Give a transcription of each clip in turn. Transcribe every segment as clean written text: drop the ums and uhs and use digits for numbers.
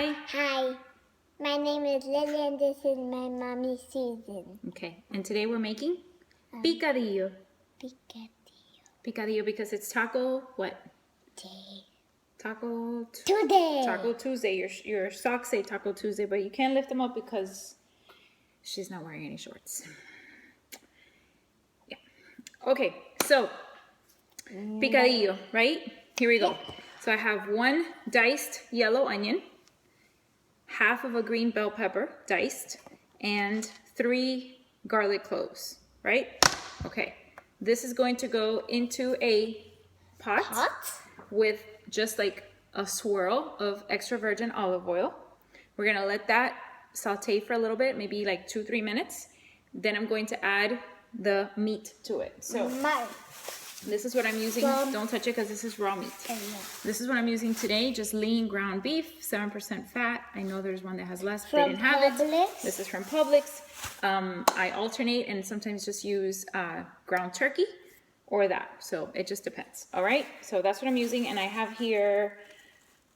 Hi. Hi, my name is Lily and this is my mommy Susan. Okay, and today we're making picadillo. Picadillo. Picadillo because it's taco, what? Day. Taco Today. Taco Tuesday. Your socks say Taco Tuesday, but you can't lift them up because she's not wearing any shorts. Yeah. Okay, so picadillo, right? Here we go. So I have 1 diced yellow onion, half of a green bell pepper, diced, and 3 garlic cloves, right? Okay. This is going to go into a pot with just like a swirl of extra virgin olive oil. We're gonna let that saute for a little bit, maybe like 2-3 minutes. Then I'm going to add the meat to it. So this is what I'm using. Don't touch it because this is raw meat. This is what I'm using today, just lean ground beef, 7% fat. I know there's one that has less, but they didn't have it. This is from Publix. I alternate and sometimes just use ground turkey or that. So it just depends. All right. So that's what I'm using. And I have here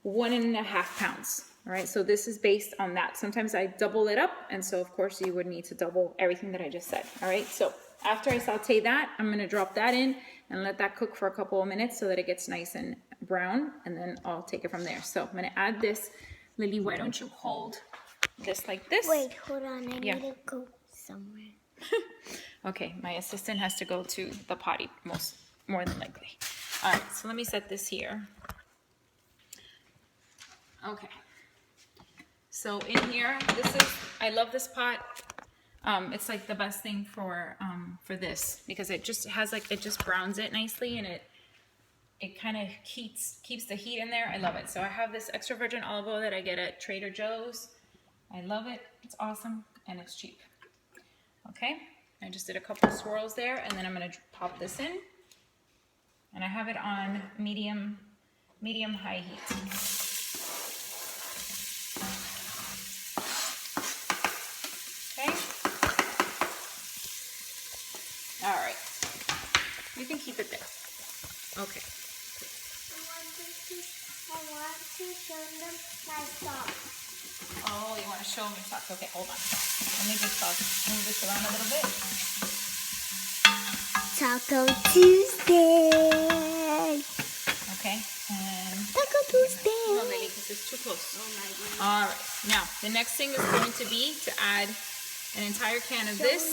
1.5 pounds. All right. So this is based on that. Sometimes I double it up. And so of course you would need to double everything that I just said. All right. So after I saute that, I'm going to drop that in and let that cook for a couple of minutes so that it gets nice and brown. And then I'll take it from there. So I'm going to add this. Lily, why don't you hold this like this? Wait, hold on. I need to go somewhere. Okay, my assistant has to go to the potty more than likely. All right, so let me set this here. Okay. So in here, I love this pot. It's like the best thing for this because it just browns it nicely and it kind of keeps the heat in there. I love it. So I have this extra virgin olive oil that I get at Trader Joe's. I love it. It's awesome and it's cheap. Okay, I just did a couple of swirls there and then I'm going to pop this in. And I have it on medium high heat. Okay. All right. You can keep it there. Okay. I want to show them my socks. Oh, you want to show them your socks? Okay, hold on. Let me just move this around a little bit. Taco Tuesday. Okay, and Taco Tuesday. no, Lily, because it's too close. Oh my goodness. All right. Now, the next thing is going to be to add an entire can of this.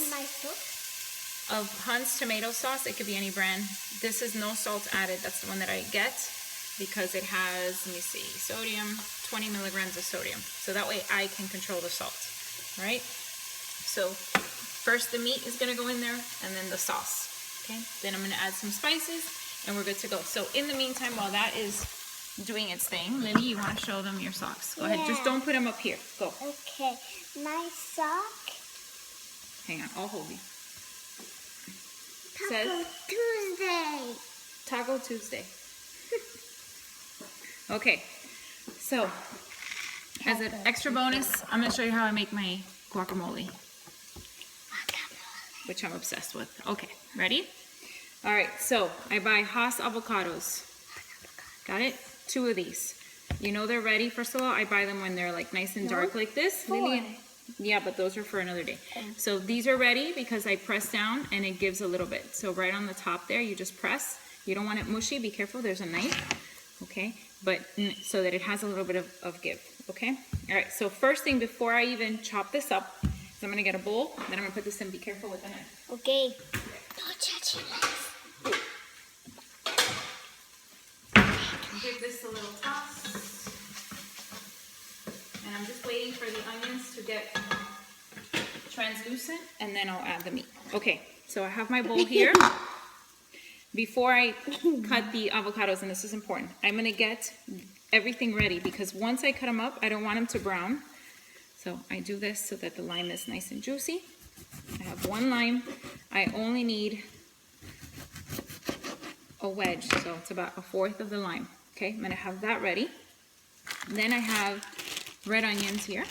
Of Hunt's tomato sauce. It could be any brand. This is no salt added. That's the one that I get because it has, let me see, sodium, 20 milligrams of sodium. So that way I can control the salt. All right. So first the meat is going to go in there and then the sauce. Okay. Then I'm going to add some spices and we're good to go. So in the meantime, while that is doing its thing, Lily, you want to show them your socks. Go ahead. Just don't put them up here. Go. Okay. My sock. Hang on. I'll hold you. Taco Tuesday. Taco Tuesday. Okay, so as an extra bonus, I'm going to show you how I make my guacamole, which I'm obsessed with. Okay, ready? All right, so I buy Hass avocados. Got it? 2 of these. You know they're ready. First of all, I buy them when they're like nice and dark like this. Yeah, but those are for another day. So these are ready because I press down and it gives a little bit. So right on the top there, you just press. You don't want it mushy. Be careful. There's a knife. Okay. But so that it has a little bit of give. Okay. All right. So first thing before I even chop this up, is I'm going to get a bowl. Then I'm going to put this in. Be careful with the knife. Okay. Don't touch your knife. Give this a little toss. And I'm just waiting for the onions to get translucent and then I'll add the meat. Okay, so I have my bowl here. Before I cut the avocados, and this is important, I'm gonna get everything ready because once I cut them up, I don't want them to brown. So I do this so that the lime is nice and juicy. I have 1 lime. I only need a wedge, so it's about 1/4 of the lime. Okay, I'm gonna have that ready. Then I have red onions here,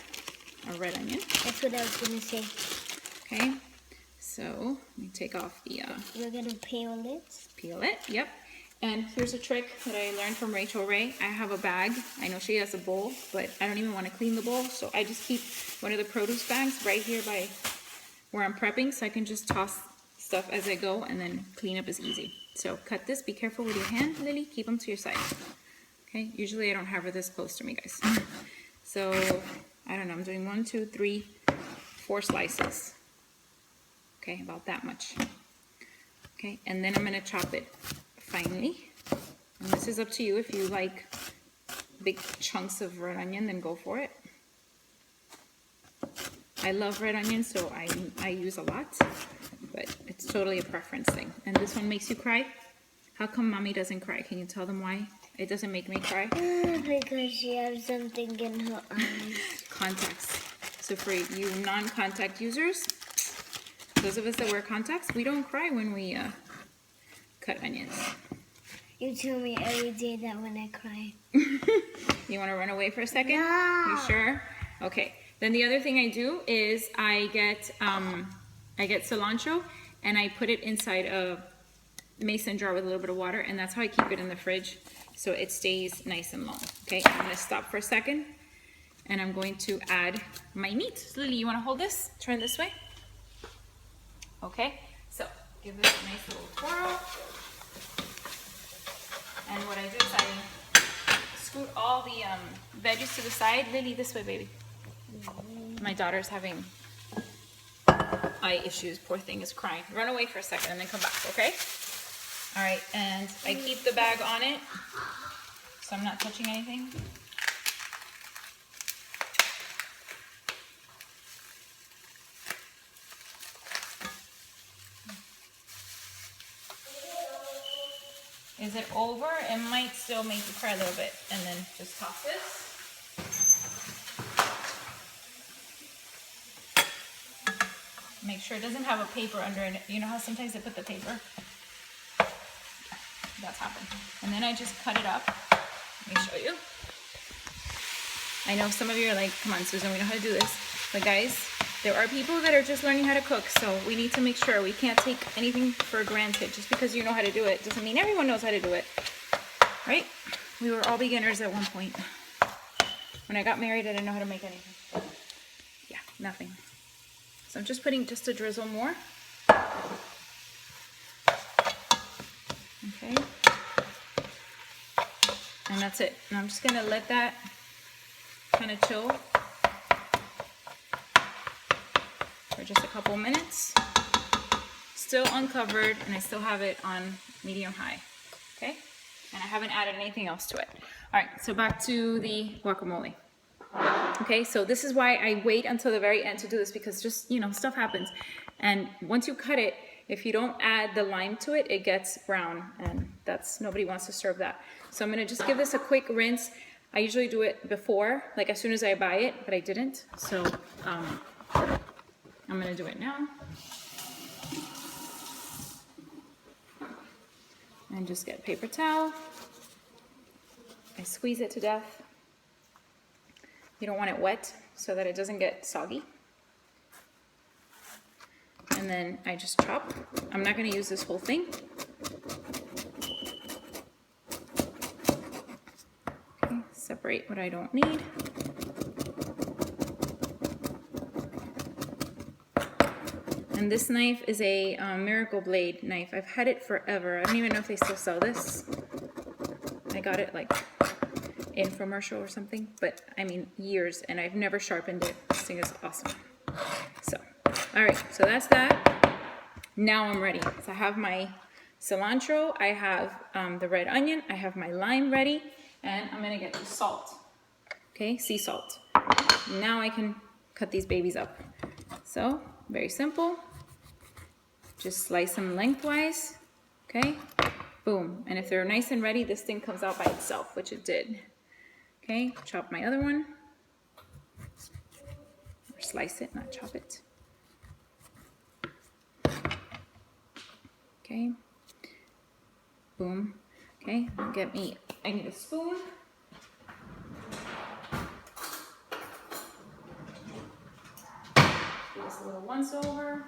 a red onion. That's what I was gonna say. Okay, so let me take off the. We're gonna peel it. Peel it. Yep. And here's a trick that I learned from Rachel Ray. I have a bag. I know she has a bowl, but I don't even want to clean the bowl. So I just keep one of the produce bags right here by where I'm prepping, so I can just toss stuff as I go, and then clean up is easy. So cut this. Be careful with your hand, Lily. Keep them to your side. Okay, usually I don't have her this close to me, guys. So, I don't know, I'm doing 1, 2, 3, 4 slices. Okay, about that much. Okay, and then I'm gonna chop it finely. And this is up to you. If you like big chunks of red onion, then go for it. I love red onion, so I use a lot, but it's totally a preference thing. And this one makes you cry? How come mommy doesn't cry? Can you tell them why it doesn't make me cry? Because she has something in her eyes. Contacts. So for you non-contact users, those of us that wear contacts, we don't cry when we cut onions. You tell me every day that when I cry. You want to run away for a second? No. You sure? Okay. Then the other thing I do is I get cilantro and I put it inside a mason jar with a little bit of water, and that's how I keep it in the fridge so it stays nice and long. Okay, I'm going to stop for a second and I'm going to add my meat. Lily, you want to hold this? Turn this way. Okay, so give this a nice little twirl. And what I do is I scoot all the veggies to the side. Lily, this way, baby. My daughter's having eye issues. Poor thing is crying. Run away for a second and then come back, okay? All right, and I keep the bag on it, so I'm not touching anything. Is it over? It might still make you cry a little bit. And then just toss this. Make sure it doesn't have a paper under it. You know how sometimes they put the paper? That's happened. And then I just cut it up. Let me show you. I know some of you are like, come on, Susan, we know how to do this. But guys, there are people that are just learning how to cook, so we need to make sure we can't take anything for granted. Just because you know how to do it doesn't mean everyone knows how to do it, right? We were all beginners at one point. When I got married, I didn't know how to make anything. Yeah, nothing. So I'm just putting just a drizzle more. Okay. And that's it. And I'm just gonna let that kind of chill for just a couple minutes. Still uncovered, and I still have it on medium high. Okay? And I haven't added anything else to it. All right, so back to the guacamole. Okay, so this is why I wait until the very end to do this, because just, you know, stuff happens. And once you cut it, if you don't add the lime to it, it gets brown, and nobody wants to serve that. So I'm gonna just give this a quick rinse. I usually do it before, like as soon as I buy it, but I didn't. So I'm gonna do it now. And just get paper towel. I squeeze it to death. You don't want it wet so that it doesn't get soggy. And then I just chop. I'm not going to use this whole thing. Okay, separate what I don't need. And this knife is a Miracle Blade knife. I've had it forever. I don't even know if they still sell this. I got it like infomercial or something, but I mean years, and I've never sharpened it. This thing is awesome. So, all right, so that's that. Now I'm ready. So I have my cilantro, I have the red onion, I have my lime ready, and I'm gonna get the salt. Okay, sea salt. Now I can cut these babies up. So, very simple. Just slice them lengthwise. Okay, boom. And if they're nice and ready, this thing comes out by itself, which it did. Okay, chop my other one. Or slice it, not chop it. Okay, boom. Okay, I need a spoon. Do this a little once over.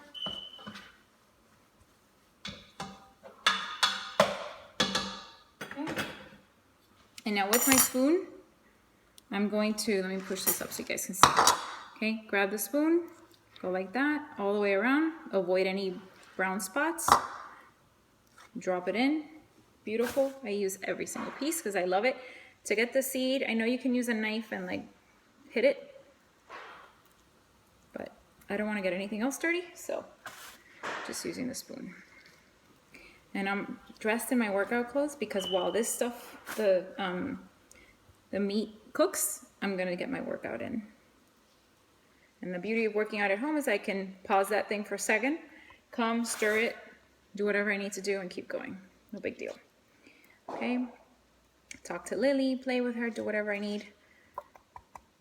And now with my spoon, I'm going to, let me push this up so you guys can see. Okay, grab the spoon, go like that, all the way around. Avoid any brown spots. Drop it in. Beautiful. I use every single piece because I love it. To get the seed, I know you can use a knife and like hit it, but I don't want to get anything else dirty, so just using the spoon. And I'm dressed in my workout clothes because while this stuff, the meat cooks, I'm gonna get my workout in. And the beauty of working out at home is I can pause that thing for a second, come, stir it, do whatever I need to do and keep going. No big deal. Okay, talk to Lily, play with her, do whatever I need,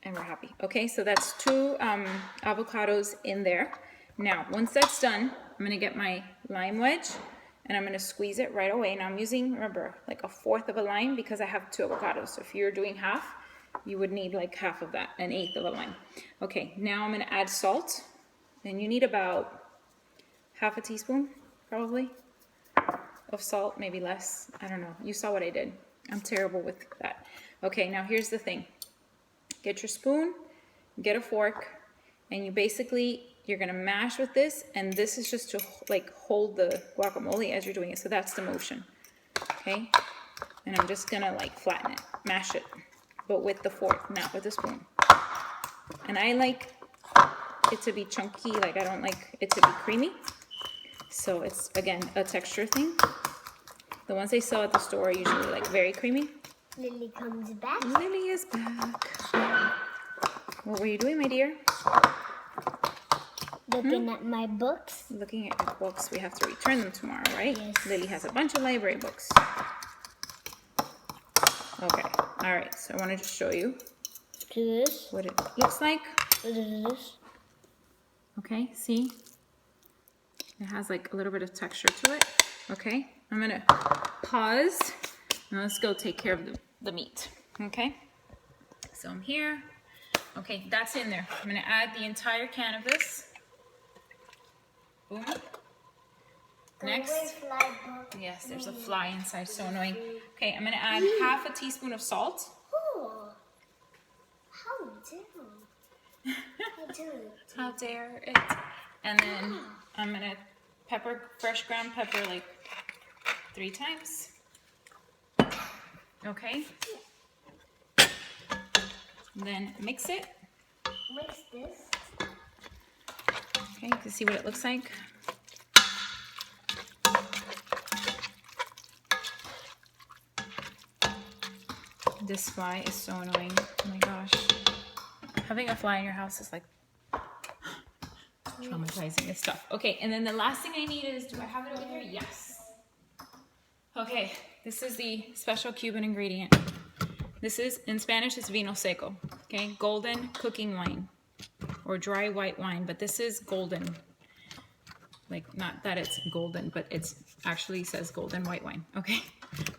and we're happy. Okay, so that's 2 avocados in there. Now, once that's done, I'm gonna get my lime wedge and I'm gonna squeeze it right away. Now I'm using, remember, like 1/4 of a lime because I have 2 avocados. So if you're doing half, you would need like half of that, 1/8 of a lime. Okay, now I'm gonna add salt, and you need about half a teaspoon, probably, of salt, maybe less. I don't know. You saw what I did. I'm terrible with that. Okay, now here's the thing. Get your spoon, get a fork, and you're gonna mash with this, and this is just to like hold the guacamole as you're doing it. So that's the motion. Okay, and I'm just gonna like flatten it, mash it, but with the fork, not with the spoon. And I like it to be chunky, like I don't like it to be creamy. So it's, again, a texture thing. The ones I saw at the store are usually like very creamy. Lily comes back. Lily is back. What were you doing, my dear? Looking at my books. Looking at your books. We have to return them tomorrow, right? Yes. Lily has a bunch of library books. Okay. All right. So I want to just show you This. what it looks like. This. Okay. See? It has like a little bit of texture to it. Okay. I'm going to pause and let's go take care of the meat. Okay. So I'm here. Okay. That's in there. I'm going to add the entire can of this. Boom. Next. Yes, there's a fly inside, so annoying. Okay, I'm gonna add half a teaspoon of salt. Oh, how dare I do it? How dare it? And then I'm gonna fresh ground pepper like 3 times. Okay. And then mix it. Mix this. Okay, you can see what it looks like. This fly is so annoying. Oh my gosh. Having a fly in your house is like traumatizing. It's tough. Okay, and then the last thing I need is, do I have it over here? Yes. Okay, this is the special Cuban ingredient. This is, in Spanish, it's vino seco. Okay, golden cooking wine or dry white wine, but this is golden. Like, not that it's golden, but it's actually says golden white wine. Okay,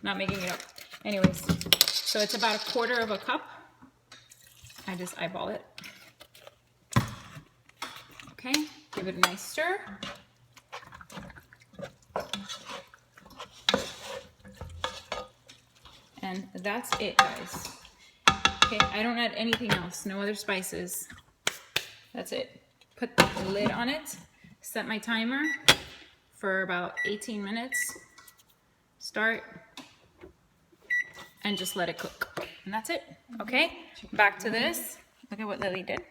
not making it up. Anyways, so it's about 1/4 of a cup. I just eyeball it. Okay, give it a nice stir. And that's it, guys. Okay, I don't add anything else, no other spices. That's it. Put the lid on it, set my timer for about 18 minutes. Start, and just let it cook. And that's it, okay? Back to this. Look at what Lily did.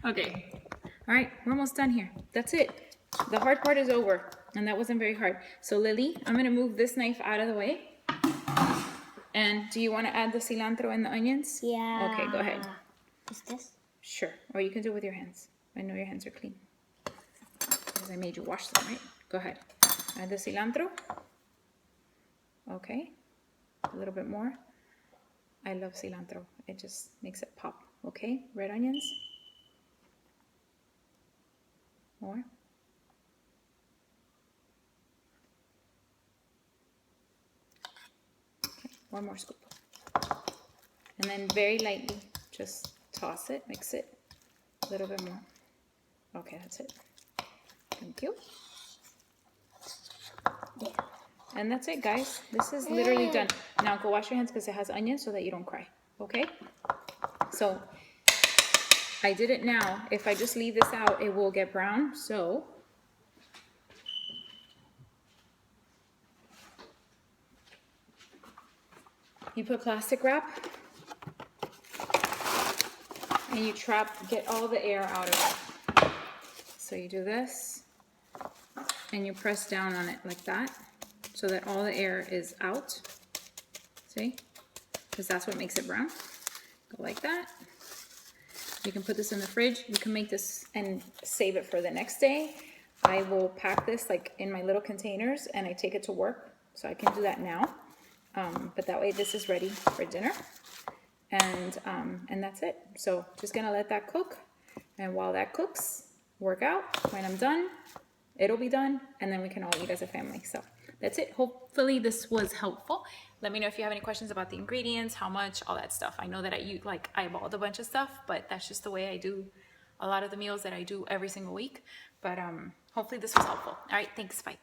Okay, all right, we're almost done here. That's it. The hard part is over, and that wasn't very hard. So Lily, I'm gonna move this knife out of the way. And do you wanna add the cilantro and the onions? Yeah. Okay, go ahead. Is this? Sure, or you can do it with your hands. I know your hands are clean. Because I made you wash them, right? Go ahead. Add the cilantro. Okay, a little bit more. I love cilantro. It just makes it pop. Okay, red onions. More. Okay, one more scoop. And then very lightly, just toss it, mix it. A little bit more. Okay, that's it. Thank you. Yeah. And that's it, guys. This is literally done. Now go wash your hands because it has onions so that you don't cry. Okay? So I did it now. If I just leave this out, it will get brown. So you put plastic wrap and you get all the air out of it. So you do this and you press down on it like that so that all the air is out. See? Because that's what makes it brown. Go like that. You can put this in the fridge. You can make this and save it for the next day. I will pack this like in my little containers and I take it to work. So I can do that now. But that way this is ready for dinner. And that's it. So just gonna let that cook. And while that cooks, work out. When I'm done, it'll be done. And then we can all eat as a family. So that's it. Hopefully this was helpful. Let me know if you have any questions about the ingredients, how much, all that stuff. I know that I eyeballed a bunch of stuff, but that's just the way I do a lot of the meals that I do every single week. But hopefully this was helpful. All right, thanks. Bye.